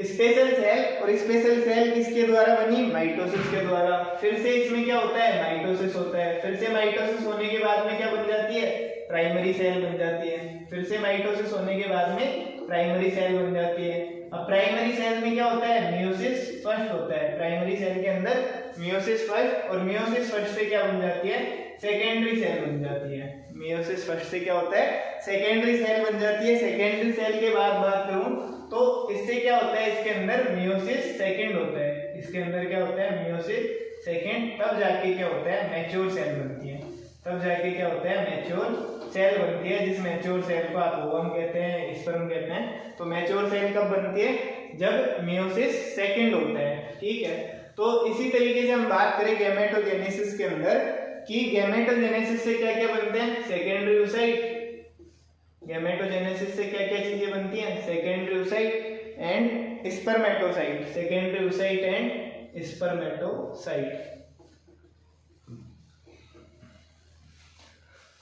स्पेशल सेल, और स्पेशल सेल किसके द्वारा बनी, माइटोसिस के द्वारा। फिर से इसमें क्या होता है, माइटोसिस होता है। फिर से माइटोसिस होने के बाद में क्या बन जाती है, प्राइमरी सेल बन जाती है। फिर से माइटोसिस होने के बाद में प्राइमरी सेल बन जाती है। अब प्राइमरी सेल में क्या होता है, मियोसिस फर्स्ट होता है। प्राइमरी सेल के अंदर मियोसिस फर्स्ट, और मियोसिस फर्स्ट से क्या बन जाती है, सेकेंडरी सेल बन जाती है। मियोसिस फर्स्ट से क्या होता है, सेकेंडरी सेल बन जाती है। सेकेंडरी सेल के बाद बात करूं तो इससे क्या होता है, इसके अंदर मियोसिस सेकेंड होता है। इसके अंदर क्या होता है, मियोसिस सेकेंड। तब जाके क्या होता है, मैच्योर सेल बनती है। तब जाके क्या होता है, मैच्योर सेल बनती है। जिस मैच्योर सेल को आप ओवम कहते हैं, स्पर्म कहते हैं। तो मैच्योर सेल कब बनती है, जब मियोसिस सेकेंड होता है। ठीक है, तो इसी तरीके से हम बात करें गैमेटोजेनेसिस के अंदर कि गैमेटोजेनेसिस से क्या क्या बनते हैं, सेकेंडरी oocyte। गैमेटोजेनेसिस से क्या क्या चीजें बनती हैं, secondary oocyte and spermatocyte. Secondary oocyte and spermatocyte.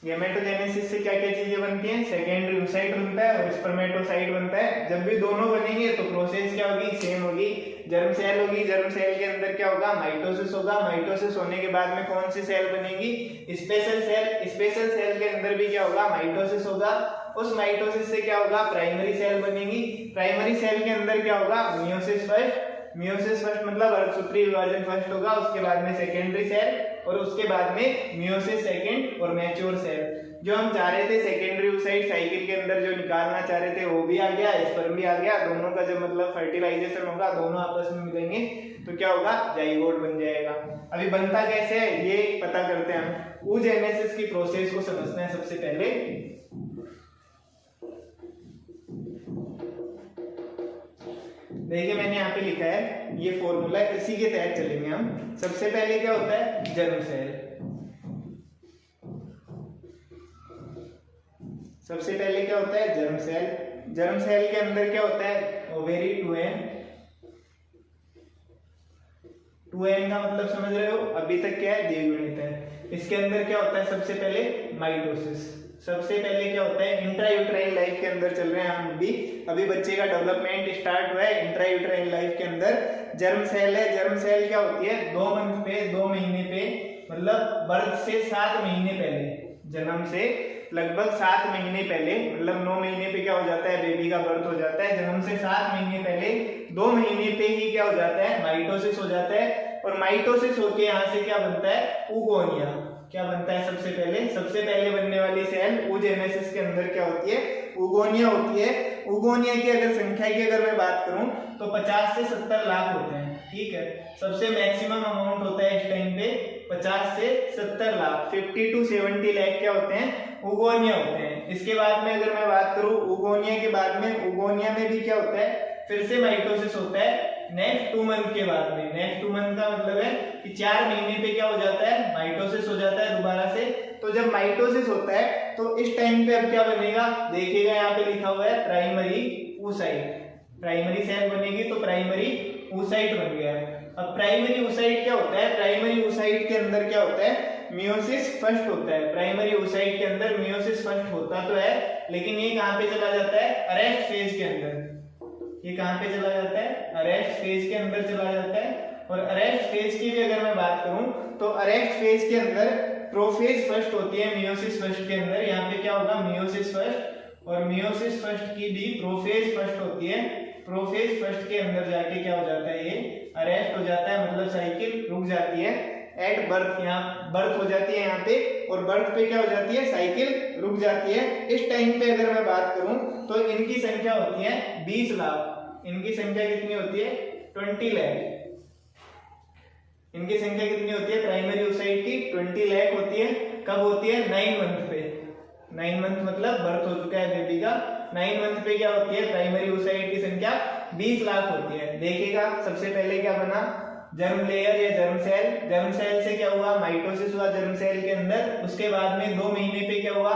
Gametogenesis से क्या क्या चीजें बनती हैं, सेकेंडरी oocyte बनता है और स्पर्मेटोसाइट बनता है। जब भी दोनों बनेंगे तो प्रोसेस क्या होगी, सेम होगी। जर्म सेल होगी, जर्म सेल के अंदर क्या होगा, माइटोसिस होगा। माइटोसिस होने के बाद में कौन सी सेल बनेगी, स्पेशल सेल। स्पेशल सेल के अंदर भी क्या होगा, माइटोसिस होगा। उस माइटोसिस से क्या होगा, प्राइमरी सेल बनेगी। प्राइमरी सेल के अंदर क्या होगा, मियोसिस फर्स्ट। मियोसिस फर्स्ट मतलब अर्धसूत्रीय विभाजन फर्स्ट होगा, उसके बाद में सेकेंडरी सेल, और उसके बाद में मियोसिस सेकेंड और मैच्योर सेल। जो हम चाह रहे थे सेकेंडरी oocyte साइकिल के अंदर जो निकालना चाह रहे थे वो भी आ गया, स्पर्म भी आ गया। दोनों का जब मतलब फर्टिलाइजेशन होगा, दोनों आपस में मिलेंगे तो क्या होगा, जाइगोट बन जाएगा। अभी बनता कैसे है ये पता करते हैं हम। oogenesis की प्रोसेस को समझते हैं सबसे पहले। देखिए मैंने यहाँ पे लिखा है ये फॉर्मूला, इसी के तहत चलेंगे हम। सबसे पहले क्या होता है, जर्म सेल। सबसे पहले क्या होता है, जर्म सेल। जर्म सेल के अंदर क्या होता है, ओवेरी 2n। 2n का मतलब समझ रहे हो, अभी तक क्या है, द्विगुणित है। इसके अंदर क्या होता है, सबसे पहले माइटोसिस। सबसे पहले क्या होता है, इंट्रायूट्राइन लाइफ के अंदर चल रहे हैं हम भी। अभी बच्चे का डेवलपमेंट स्टार्ट हुआ है। इंट्रायूट्राइन लाइफ के अंदर जर्म सेल है। जर्म सेल क्या होती है, 2 मंथ पे, 2 महीने पे, मतलब बर्थ से 7 महीने पहले, जन्म से लगभग 7 महीने पहले, मतलब 9 महीने पे क्या हो जाता है, बेबी का बर्थ हो जाता है। जन्म से 7 महीने पहले 2 महीने पे ही क्या हो जाता है, माइटोसिस हो जाता है। और माइटोसिस होके यहाँ से क्या बनता है, oogonia। क्या बनता है, सबसे पहले बनने वाली सेल oogenesis के अंदर क्या होती है, oogonia होती है। oogonia की अगर संख्या की अगर मैं बात करूं तो 50 से 70 लाख होते हैं। ठीक है, सबसे मैक्सिमम अमाउंट होता है इस टाइम पे 50 से 70 लाख, 50 to 70 लाख क्या होते हैं, oogonia होते हैं। इसके बाद में अगर मैं बात करूं oogonia के बाद में, oogonia में भी क्या होता है, फिर से माइटोसिस होता है नेक्स्ट 2 मंथ के बाद में। नेक्स्ट 2 मंथ का मतलब है कि 4 महीने पे क्या हो जाता है, माइटोसिस हो जाता है दोबारा से। तो जब माइटोसिस होता है तो इस टाइम पे अब क्या बनेगा, देखिएगा यहाँ पे लिखा हुआ है प्राइमरी oocyte। प्राइमरी सेल बनेगी तो प्राइमरी oocyte बन गया। अब प्राइमरी oocyte क्या होता है, प्राइमरी oocyte के अंदर क्या होता है, मियोसिस फर्स्ट होता है। प्राइमरी oocyte के अंदर मियोसिस फर्स्ट होता तो है, लेकिन ये कहाँ पे चला जाता है, अरेस्ट फेज के अंदर। ये कहां पे चला जाता है, अरेस्ट फेज के अंदर चला जाता है। और अरेस्ट फेज की भी अगर मैं बात करूं तो अरेस्ट फेज के अंदर प्रोफेज फर्स्ट होती है मियोसिस फर्स्ट के अंदर। यहाँ पे क्या होगा, मियोसिस फर्स्ट, और मियोसिस फर्स्ट की भी प्रोफेज फर्स्ट होती है। प्रोफेज फर्स्ट के अंदर जाके क्या हो जाता है, ये अरेस्ट हो जाता है, मतलब साइकिल रुक जाती है एट बर्थ। यहाँ बर्थ हो जाती है यहाँ पे, और बर्थ पे क्या हो जाती है, साइकिल रुक जाती है। इस टाइम पे अगर मैं बात करूं तो इनकी संख्या होती है 20 लाख। इनकी संख्या कितनी होती है, 20 लाख। इनकी संख्या कितनी होती है, प्राइमरी oocyte की 20 लाख होती है। कब होती है, 9 मंथ पे। 9 मंथ मतलब बर्थ हो चुका है बेबी का। 9 मंथ पे क्या होती है, प्राइमरी oocyte की संख्या 20 लाख होती है। देखिएगा सबसे पहले क्या बना, जर्म लेयर या जर्म सेल। जर्म सेल से क्या हुआ, माइटोसिस हुआ जर्म सेल के अंदर। उसके बाद में 2 महीने पे क्या हुआ,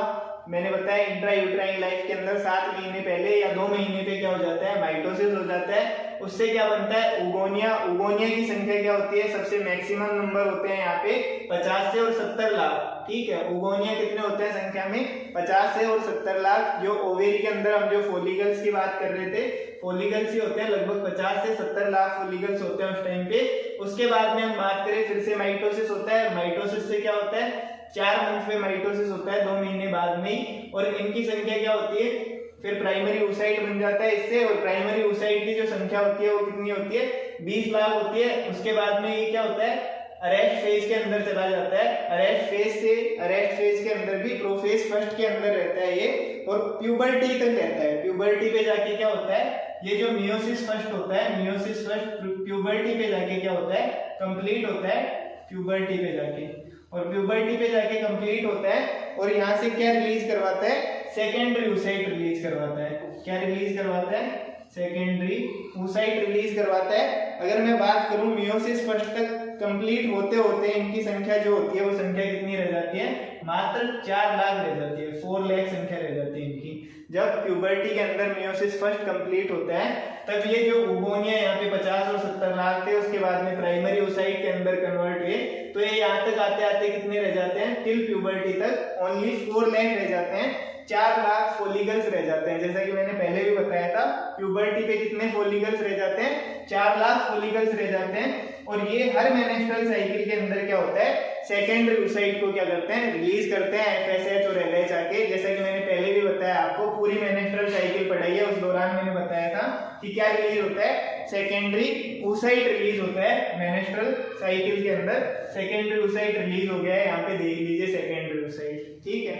मैंने बताया इंट्रा यूट्राइन लाइफ के अंदर 7 महीने पहले या 2 महीने पे क्या हो जाता है, माइटोसिस हो जाता है। उससे क्या बनता है, उगोनिया। उगोनिया की संख्या क्या होती है, सबसे मैक्सिमम नंबर होते हैं यहाँ पे 50 से और 70 लाख। ठीक है, उगोनिया कितने होते हैं संख्या में, 50 से और 70 लाख। जो ओवेरी के अंदर हम जो फोलिकल्स की बात कर रहे थे, फोलिकल्स ही होते हैं, लगभग 50 से 70 लाख फोलिकल्स होते हैं उस टाइम पे। उसके बाद में हम बात करें, फिर से माइटोसिस होता है। माइटोसिस से क्या होता है, 4 मंथ पे माइटोसिस होता है, 2 महीने बाद में। और इनकी संख्या क्या होती है, फिर प्राइमरी oocyte बन जाता है इससे। और प्राइमरी oocyte की जो संख्या होती है वो कितनी होती है, 20 लाख होती है। उसके बाद में ये क्या होता है, अरेस्ट फेज के अंदर चला जाता है। अरेस्ट फेज के अंदर भी प्रोफेज फर्स्ट के अंदर रहता है ये, और प्यूबर्टी तक रहता है। प्यूबर्टी पे जाके क्या होता है, ये जो मियोसिस फर्स्ट होता है, मियोसिस फर्स्ट प्यूबर्टी पे जाके क्या होता है, कंप्लीट होता है प्यूबर्टी पे जाके। और प्यूबर्टी पे जाके कंप्लीट होता है, और यहाँ से क्या रिलीज करवाता है, सेकेंडरी oocyte रिलीज करवाता है। क्या रिलीज करवाता है, सेकेंडरी oocyte रिलीज करवाता है। अगर मैं बात करूं मियोसिस फर्स्ट तक कंप्लीट होते होते इनकी संख्या जो होती है वो संख्या कितनी रह जाती है, मात्र 4 लाख रह जाती है, 4 लाख संख्या रह जाती है इनकी। जब प्यूबर्टी के अंदर मियोसिस फर्स्ट कंप्लीट होता है, तब ये जो उगोनिया यहाँ पे 50 और 70 लाख थे, उसके बाद में प्राइमरी oocyte के अंदर कन्वर्ट हुए, तो ये यहाँ तक आते आते कितने रह जाते हैं, टिल प्यूबर्टी तक ओनली 4 लाख रह जाते हैं, 4 लाख फोलिकल्स रह जाते हैं। जैसा कि मैंने पहले भी बताया था, प्यूबर्टी पे कितने फोलिकल्स रह जाते हैं, 4 लाख फोलिकल्स रह जाते हैं। और ये हर मेनेस्ट्रुअल साइकिल के अंदर क्या होता है, सेकेंडरी oocyte को क्या करते हैं, रिलीज करते हैं FSH और LH आके। जैसा कि मैंने पहले भी बताया आपको, पूरी मेनेस्ट्रुअल साइकिल पढ़ाई है, उस दौरान मैंने बताया था कि क्या रिलीज होता है, सेकेंडरी oocyte रिलीज होता है मेनेस्ट्रुअल साइकिल के अंदर। सेकेंडरी oocyte रिलीज हो गया है, यहाँ पे देख लीजिए सेकेंडरी oocyte। ठीक है,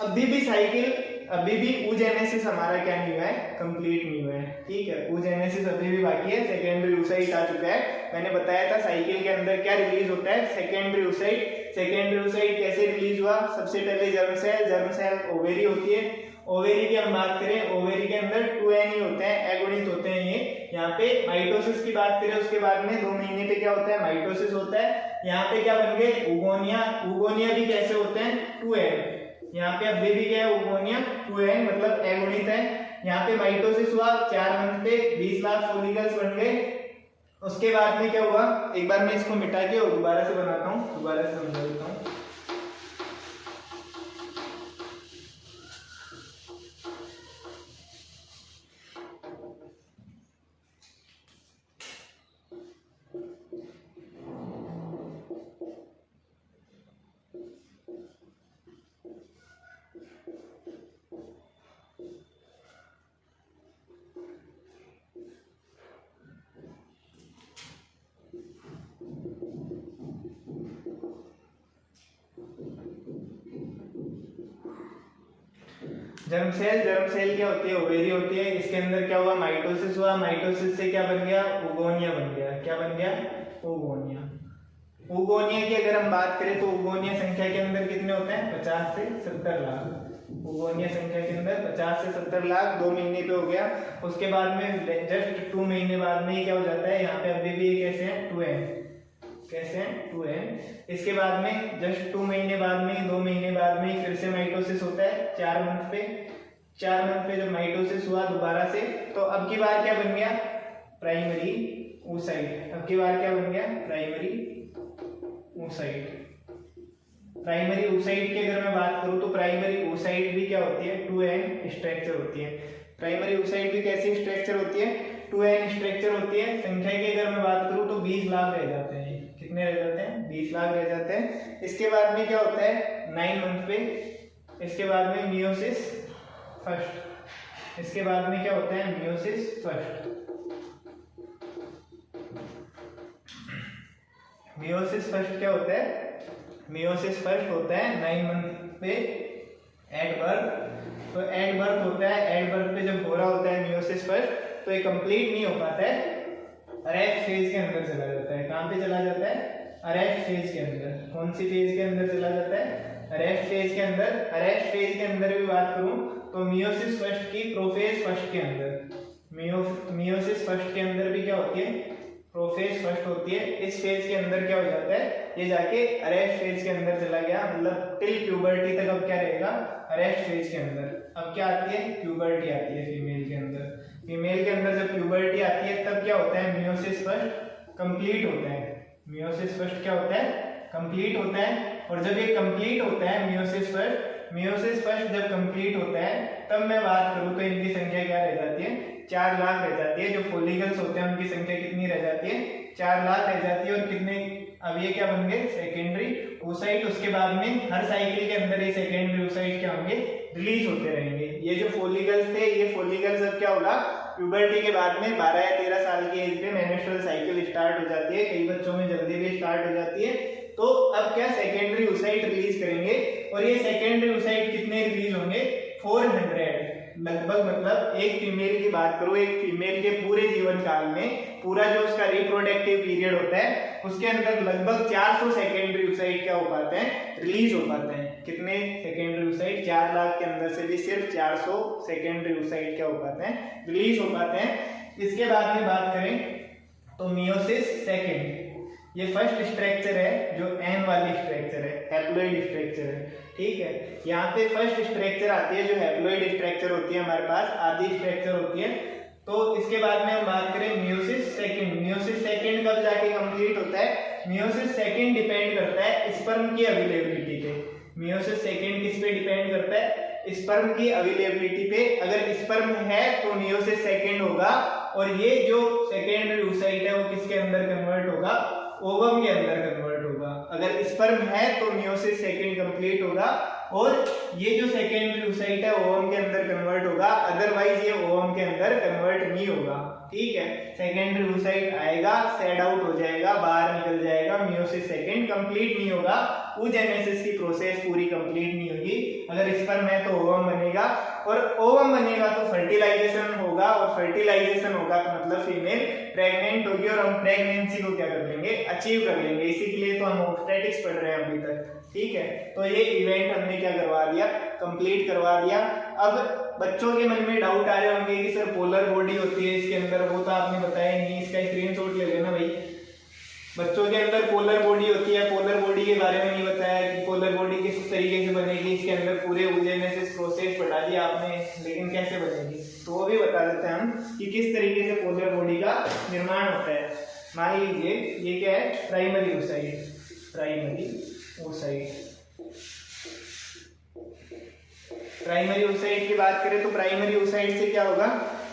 अभी भी साइकिल, अभी भी oogenesis हमारा क्या नहीं हुआ है, कंप्लीट नहीं हुआ है। ठीक है, oogenesis अभी भी बाकी है, सेकेंडरी oocyte आ चुका है। मैंने बताया था साइकिल के अंदर क्या रिलीज होता है, सेकेंडरी oocyte। सेकेंडरी oocyte कैसे रिलीज हुआ, सबसे पहले जर्म सेल ओवेरी होती है। ओवेरी की हम बात करें, ओवेरी के अंदर 2 एनी होते हैं, एगोनित होते हैं ये। यहाँ पे माइटोसिस की बात करें, उसके बाद में 2 महीने पे क्या होता है, माइटोसिस होता है। यहाँ पे क्या बन गए, उगोनिया। उगोनिया भी कैसे होते हैं, 2 एन। यहाँ पे अब भी क्या है, उगोनिया 2 एन मतलब एगोनित है। यहाँ पे माइटोसिस हुआ, 4 मंथ पे 20 लाख फोलिकल्स बन गए। उसके बाद में क्या हुआ, एक बार मैं इसको मिटा के और दोबारा से बनाता हूँ, दोबारा से समझा देता हूँ। जर्म सेल क्या होती है, ओवेरी होती है। इसके अंदर क्या हुआ, माइटोसिस हुआ। माइटोसिस से क्या बन गया, उगोनिया बन गया। क्या बन गया, उगोनिया। उगोनिया की अगर हम बात करें तो उगोनिया संख्या के अंदर कितने होते हैं, 50 से 70 लाख। उगोनिया संख्या के अंदर 50 से 70 लाख 2 महीने पे हो गया। उसके बाद में जस्ट 2 महीने बाद में क्या हो जाता है, यहाँ पे अभी भी कैसे है, 2n। कैसे हैं, 2n। इसके बाद में जस्ट 2 महीने बाद में, 2 महीने बाद में फिर से माइटोसिस होता है 4 मंथ पे। 4 मंथ पे जब माइटोसिस हुआ दोबारा से, तो अब की बार क्या बन गया, प्राइमरी oocyte। अब की बार क्या बन गया, प्राइमरी oocyte। प्राइमरी oocyte की अगर मैं बात करूं तो प्राइमरी oocyte भी क्या होती है, 2n स्ट्रक्चर होती है। प्राइमरी oocyte भी कैसी स्ट्रक्चर होती है, 2n स्ट्रक्चर होती है। संख्या की अगर मैं बात करूं तो 20 लाख रह जाते हैं। कितने रह जाते हैं, 20 लाख रह जाते हैं। इसके बाद में क्या होता है, 9 मंथ पे, इसके बाद में मियोसिस फर्स्ट। इसके बाद में क्या होता है, मियोसिस फर्स्ट। मियोसिस फर्स्ट क्या होता है, मियोसिस फर्स्ट होता है 9 मंथ पे एट बर्थ। तो एट बर्थ होता है, एट बर्थ पे जब हो रहा होता है मियोसिस फर्स्ट, तो ये कंप्लीट नहीं हो पाता है, अरेस्ट फेज के अंदर चला जाता है। कहां पे चला जाता है, अरेस्ट फेज के अंदर। कौन सी फेज के अंदर चला जाता है, अरेस्ट फेज के अंदर भी बात करूं तो मियोसिस फर्स्ट की प्रोफेज फर्स्ट के अंदर मियोसिस फर्स्ट के अंदर भी क्या होती है, प्रोफेज फर्स्ट होती है। इस फेज के अंदर क्या हो जाता है, ये जाके अरेस्ट फेज के अंदर चला गया, मतलब टिल प्यूबर्टी तक अब क्या रहेगा, अरेस्ट फेज के अंदर। अब क्या आती है, प्यूबर्टी आती है फीमेल के अंदर। फीमेल के अंदर जब प्यूबर्टी आती है तब क्या होता है, मियोसिस फर्स्ट कंप्लीट होता है। मियोसिस फर्स्ट क्या होता है, कंप्लीट होता है। और जब ये कंप्लीट होता है मियोसिस फर्स्ट जब कंप्लीट होता है तब मैं बात करूं तो इनकी संख्या क्या रह जाती है, 4 लाख रह जाती है। जो फॉलिकल्स होते हैं उनकी संख्या कितनी रह जाती है, 4 लाख रह जाती है। और कितने, अब ये क्या बन गए, सेकेंडरी oocyte। उसके बाद में हर साइकिल के अंदर ये सेकेंडरी oocyte क्या होंगे, रिलीज होते रहेंगे। ये जो फॉलिकल्स थे, ये फॉलिकल्स अब क्या होगा, प्यूबर्टी के बाद में 12 या 13 साल की एज पे मेंस्ट्रुअल साइकिल स्टार्ट हो जाती है, कई बच्चों में जल्दी भी स्टार्ट हो जाती है। तो अब क्या सेकेंडरी oocyte रिलीज करेंगे। और ये सेकेंडरी oocyte कितने रिलीज होंगे, 400 लगभग। मतलब एक फीमेल की बात करो, एक फीमेल के पूरे जीवन काल में पूरा जो उसका रिप्रोडक्टिव पीरियड होता है उसके अंदर लगभग 400 सेकेंडरी oocyte क्या हो पाते हैं, रिलीज हो पाते हैं। कितने सेकेंडरी oocyte, 4 लाख के अंदर से भी सिर्फ 400 सेकेंडरी oocyte क्या हो पाते हैं, रिलीज हो पाते हैं। इसके बाद में बात करें तो मियोसिस सेकेंड, ये फर्स्ट स्ट्रक्चर है जो एन वाली स्ट्रक्चर है, हैप्लॉइड स्ट्रक्चर है, ठीक है। यहाँ पे फर्स्ट स्ट्रक्चर आती है जो हैप्लॉइड स्ट्रक्चर होती है, हमारे पास आधी स्ट्रक्चर होती है। तो इसके बाद में हम बात करें मियोसिस सेकेंड कब जाके कंप्लीट होता है, मियोसिस सेकेंड डिपेंड करता है स्पर्म की अवेलेबिलिटी पे। मियोसिस सेकेंड किस पे डिपेंड करता है, स्पर्म की अवेलेबिलिटी पे। अगर स्पर्म है तो मियोसिस सेकेंड होगा, और ये जो सेकेंडरी oocyte है वो किसके अंदर कन्वर्ट होगा, ओवम के अंदर कन्वर्ट होगा। अगर स्पर्म है तो मियोसिस सेकेंड कंप्लीट होगा, और ये जो सेकेंडरी oocyte है ओवम के अंदर कन्वर्ट होगा, अदरवाइज ये ओवम के अंदर कन्वर्ट नहीं होगा, ठीक है। सेकेंडरी oocyte आएगा, सेड आउट हो जाएगा, बाहर निकल जाएगा, मियोसिस सेकेंड कंप्लीट नहीं होगा, oogenesis की प्रोसेस पूरी कंप्लीट नहीं होगी। अगर स्पर्म है तो ओवम बनेगा, और ओवम बनेगा तो फर्टिलाइजेशन होगा, और फर्टिलाइजेशन होगा तो मतलब फीमेल प्रेग्नेंट होगी, और हम प्रेगनेंसी को क्या कर लेंगे, अचीव कर लेंगे। इसी के लिए तो हम ऑब्स्टेटिक्स पढ़ रहे हैं अभी तक, ठीक है। तो ये इवेंट हमने क्या करवा दिया, कंप्लीट करवा दिया। अब बच्चों के मन में डाउट आ रहे होंगे कि सर पोलर बॉडी होती है इसके अंदर, वो तो आपने बताया नहीं, इसका स्क्रीनशॉट ले लेना भाई। बच्चों के अंदर पोलर बॉडी होती है, पोलर बॉडी के बारे में नहीं बताया कि पोलर बॉडी किस तरीके से बनेगी, इसके अंदर पूरे oogenesis प्रोसेस पढ़ा दिया आपने, लेकिन कैसे बनेगी तो वो भी बता देते हैं हम कि किस तरीके से पोलर बॉडी का निर्माण होता है। मान लीजिए ये क्या है, प्राइमरी oocyte की बात करें तो प्राइमरी oocyte से क्या होगा,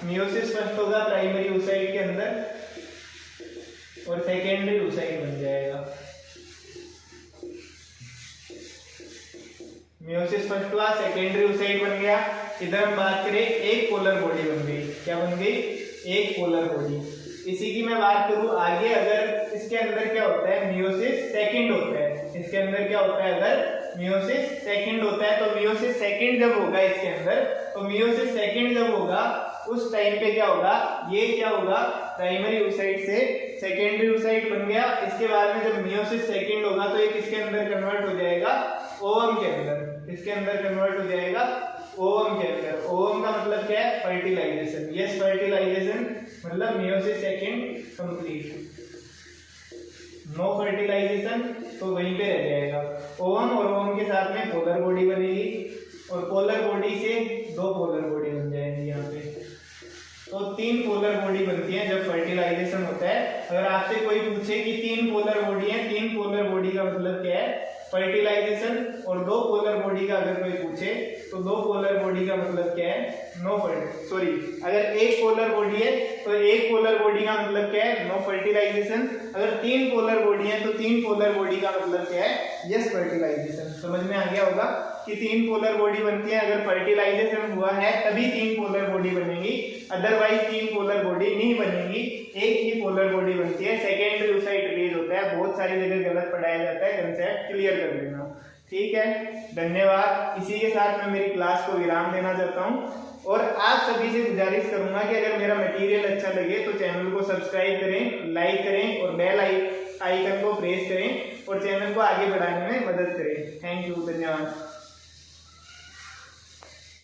मियोसिस फर्स्ट होगा प्राइमरी oocyte के अंदर, और सेकेंडरी oocyte बन जाएगा। मियोसिस फर्स्ट हुआ, सेकेंडरी oocyte बन गया। इधर हम बात करें एक पोलर बॉडी बन गई, क्या बन गई, एक पोलर बॉडी। इसी की मैं बात करूं आगे, अगर इसके अंदर क्या होता है, मियोसिस सेकेंड होता है, इसके अंदर क्या होता है, अगर मियोसिस सेकेंड होता है तो मियोसिस सेकेंड जब होगा इसके अंदर, तो मियोसिस सेकेंड जब होगा उस टाइम पे क्या होगा, ये क्या होगा, प्राइमरी oocyte से सेकेंडरी oocyte बन गया। इसके बाद में जब मियोसिस सेकेंड होगा तो ये किसके अंदर कन्वर्ट हो जाएगा, ओवम के अंदर। इसके अंदर कन्वर्ट हो जाएगा ओवम के अंदर। ओवम का मतलब क्या है, फर्टिलाइजेशन। यस, फर्टिलाइजेशन मतलब meiosis second complete, no fertilisation तो वहीं पे रह जाएगा ओवम, और ओवम के साथ में पोलर बॉडी बनेगी, और पोलर बॉडी से 2 पोलर बॉडी बन जाएंगी यहाँ पे। तो 3 पोलर बॉडी बनती है जब फर्टिलाइजेशन होता है। अगर आपसे कोई पूछे कि 3 पोलर बॉडी है, 3 पोलर बॉडी का मतलब क्या है, फर्टिलाइजेशन, और 2 पोलर बॉडी का अगर कोई पूछे तो 2 पोलर बॉडी का मतलब क्या है, नो सॉरी, अगर 1 पोलर बॉडी है तो 1 पोलर बॉडी का मतलब क्या है, नो फर्टिलाइजेशन। अगर 3 पोलर बॉडी है तो 3 पोलर बॉडी का मतलब क्या है, यस फर्टिलाइजेशन। समझ में आ गया होगा कि 3 पोलर बॉडी बनती है, अगर फर्टिलाइजेशन हुआ है तभी 3 पोलर बॉडी बनेगी, अदरवाइज 3 पोलर बॉडी नहीं बनेगी, एक ही पोलर बॉडी बनती है। सेकेंडरी oocyte रिलीज होता है, बहुत सारी जगह गलत पढ़ाया जाता है, कंसेप्ट क्लियर कर लेना, ठीक है। धन्यवाद। इसी के साथ मैं मेरी क्लास को विराम देना चाहता हूँ, और आप सभी से गुजारिश करूंगा कि अगर मेरा मटेरियल अच्छा लगे तो चैनल को सब्सक्राइब करें, लाइक करें, और बेल आइकन को प्रेस करें, और चैनल को आगे बढ़ाने में मदद करें। थैंक यू, धन्यवाद।